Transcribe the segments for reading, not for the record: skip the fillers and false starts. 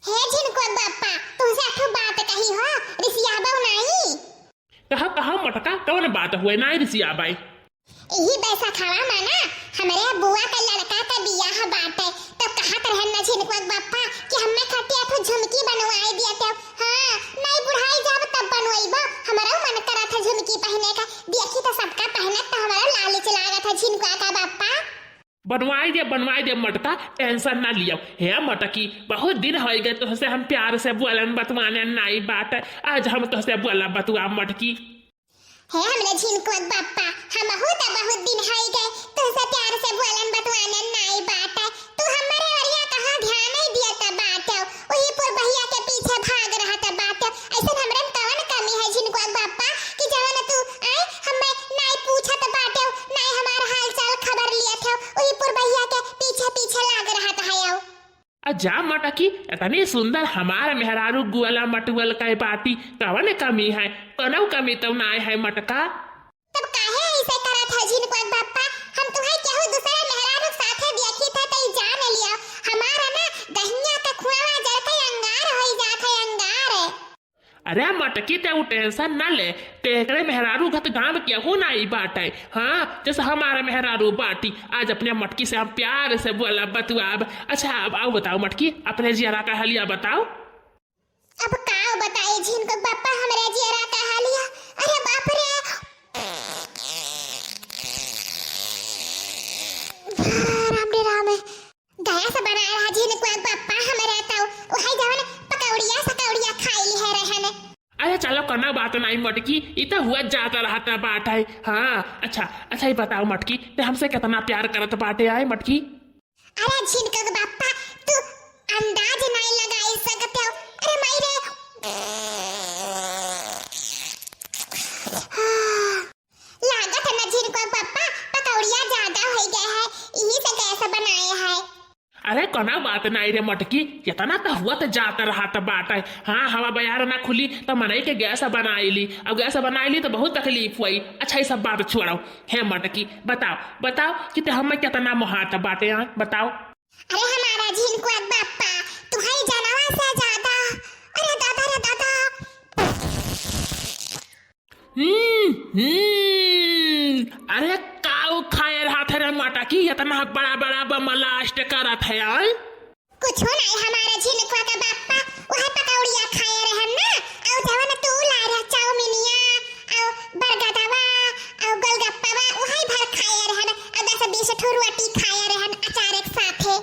हे झिनको बाप्पा तुमसे अठो बात कही हो रिसियाबा नहीं। कहा कहा मटका कौन बात हुए ना रिसिया बाई। यही बैसा खावा माना हमारे बुआ का लड़का का बियाह बाटे तब कहा तरहन न झिनको बाप्पा कि हमें खटिया तो झुमकी बनवाए दिया थे। हां नहीं बुढ़ाई जब तब बनवाईबो हमारा मन करा था झुमकी पहनने का देखी तो सबका पहनत तो हमारा लालच लागा था झिनको का बाप्पा। बनवाई दे मटका टेंशन ना लियो। हे मटकी बहुत दिन हो गए तुझसे हम प्यार से बोलन बतवाने नाई बात आज हम तुझसे बोला बतुआ मटकी। हे हमने झिनको बाप्पा हम बहुत दिन हो गए तुझसे प्यार से बोलन बतवाने नाई बात तू हमारे वरिया कहां ध्यान नहीं दिया था बात वही पर भैया के पीछे भाग रहा था बात ऐसे हमरे कौन कमी है झिनको बाप्पा कि जवन तू आए हमें नाई पूछत बाटे नाई हमारा हाल चाल खबर लिया था वही पर भैया के पीछे लाग रहा था यो। अजा मटकी इतनी सुंदर हमारे मेहरारू गुअला मटुअल का बाती कवन कमी है कनौ कमी तो ना है मटका। तब काहे ऐसे करा था झिनको बाप्पा हम तुम्हें केहू दूसरे मेहरारू साथे देखी था तई जान लिया हमारा ना दहिया का खुआवा जरते अंगार होई जात है अंगार। अरे मटकी ते टेंशन न ले तेरे मेहरारू घत गांव केहू ना ई बात है। हाँ जैसे हमारे मेहरारू बाटी आज अपने मटकी से हम प्यार से बोला बतुआब। अच्छा अब आओ बताओ मटकी अपने जियरा का हलिया बताओ। अब काओ बताए झिनको बाप्पा हमरे जियरा का हालिया। अरे बाप रे राम रे राम गया से बना रहा झिनको बाप्पा हमरे तो वही जवन पकौड़िया सकौड़िया खाई ली है रहने। अरे चलो करना बात नहीं मटकी इतना हुआ जाता रहता बात है। हाँ अच्छा ही बताओ मटकी ते हमसे कितना प्यार करत बाटे आए मटकी। अरे झिनको बाप्पा तू अंदाज नहीं लगाई सकते हो। अरे माई रे लागत है ना झिनको बाप्पा पकौड़िया ज्यादा हो गए है यही से कैसे बनाए है। अरे कोना बात नहीं रे मटकी इतना तो हुआ तो जाता रहा तो बात है। हाँ हवा बयार ना खुली तो मनई के गैस बनाई ली अब गैस बनाई ली तो बहुत तकलीफ हुई। अच्छा ये सब बात छोड़ो। हे मटकी बताओ कि ते हमें कितना मुहात बाटे यहाँ बताओ। अरे हमारा झिनको बाप्पा तुम्हारी जानवा से ज्यादा अरे दादा रे दादा। अरे काऊ खाए रहा था रे मटकी इतना बड़ा बड़ा बमलास्ट करत है यार। कुछ नहीं हमारा झिनको का बाप्पा वह पकौड़िया खाए रहन ना और जवन तू ला रहा चाउमीनिया और बरगदवा और गोलगप्पावा वही भर खाए रहन और 10-20 ठो रोटी खाए रहन अचार एक साथे।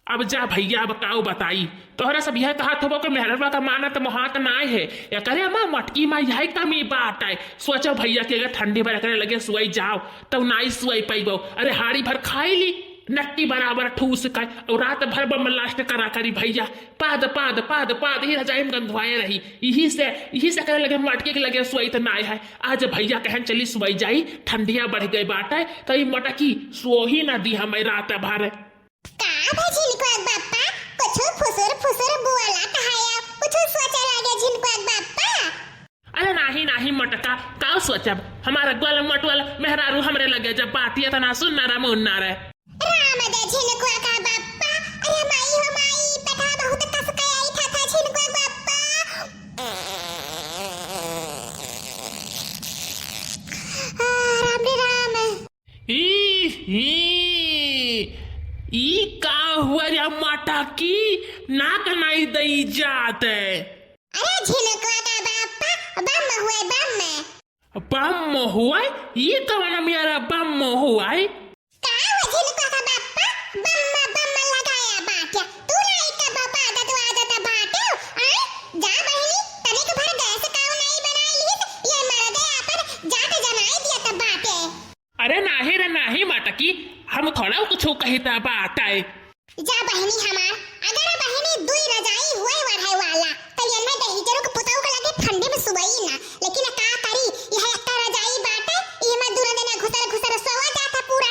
अब जा भैया अब काऊ बताई तोहरा सब यह कहा थो कि मेहरबा का मानत मुहात नाय है या करे मां मटकी मां यही कमी बात है। सोचो भैया के अगर ठंडी भर करे लगे सुई जाओ तब नाई सुई पैबो। अरे हाड़ी भर खाई ली नट्टी बराबर ठूस कर और रात भर बम लास्ट करा करी भैया पाद ही रजाई में गंधवाए रही यही से करे लगे मटके के लगे सोई तो नाय है। आज भैया कहन चली सोई जाई ठंडिया बढ़ गई बात है तो ये मटकी सो ही ना दी हमें रात भर। का झिनको बाप्पा कुछ फुसुर बुआला कहाया कुछ सोचा लागे झिनको बाप्पा। अरे नहीं मटका का सोचब हमारा गोल मटवल मेहरारू हमरे लगे जब बात इतना सुनना रा मुन्ना रे। राम दे झिनको का बाप्पा। अरे माई हो माई पता बहुत कस के आई था झिनको बाप्पा। राम रे राम ई का हुआ रे मटकी नाक नहीं दई जात है। अरे झिनको का बाप्पा बम हुआ ये कौन मेरा बम हुआ का झिनको का बाप्पा बम लगाया बाटे तू नहीं का बाप्पा आदत बाटे जा बहिनी तनिक भर गैस काऊ नहीं बनाई ली ये मरदे अपन जाट जनाई दिया त बाटे। अरे नाही रे नाही मटकी हम थोड़ा कुछ कहता बात है। जा बहिनी हमार अगर बहिनी दुई रजाई हुए वढ़ाई वाला तो ये में दही जरूर पुताऊ के लगे ठंडे में सुबई ना लेकिन का करी यह एक रजाई बाटे ये में दूर देना घुसर सोवा जाता पूरा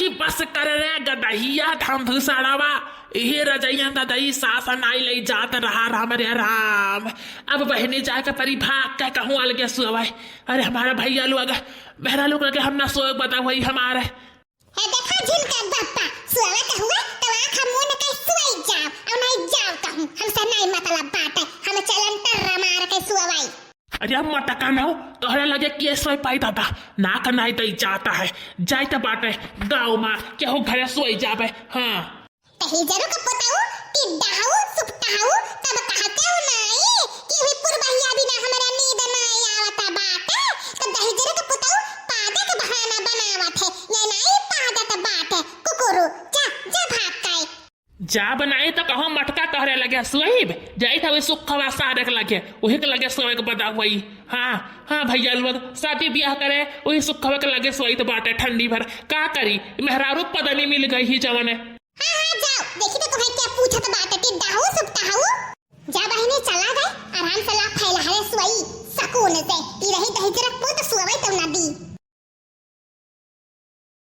कि बस कर रे गदहिया धम भूसाड़ावा ये रजैया तदई सासन आई ले जात रहा राम रे राम। अब बहने जाकर परी भाग के कहूँ अलगे सोए। अरे हमारा भैया लोग बहरा लोग लगे हम ना सोए बताओ वही हमारे है देखा झिनका बापा सोवा का हुआ तो आंख मुंह न के सोई जाओ और नहीं जाओ कहूं हमसे नहीं मतलब बात है हम चलन टर्रा मार के सोवाई। अरे अब मटका न हो तोहरा लगे कि सोई पाई दादा ना कनाई दई जाता है जाई त बाटे गाँव में केहू घरे सोई जाबे। हाँ तही जरूर का बताऊ कि डाहू सुपटाऊ तब कहते हो नहीं कि भी पुरबहिया बिना हमरा नींद नहीं आवता बात तो दही जरूर का बताऊ पादा का बहाना बनावत है ये नहीं पादा का बात है कुकुरु जा जा भाग काई जा बनाई तो कहो मटका तोहरे लगे सोईब जाई था सुखवा सारे के लगे वही के लगे सोए के बता वही। हाँ हाँ भैया लोग शादी ब्याह करे वही सुखवा के लगे सोई तो बाटे ठंडी भर का करी मेहरारू पदनी मिल गई ही जवन है। हाँ हाँ जाओ देखी तो तुम्हें क्या पूछा तो बात है कि डाहू सुपटाऊ जा बहिनी चला गए आराम से ला फैला है सोई सुकून से ई रही दही जरा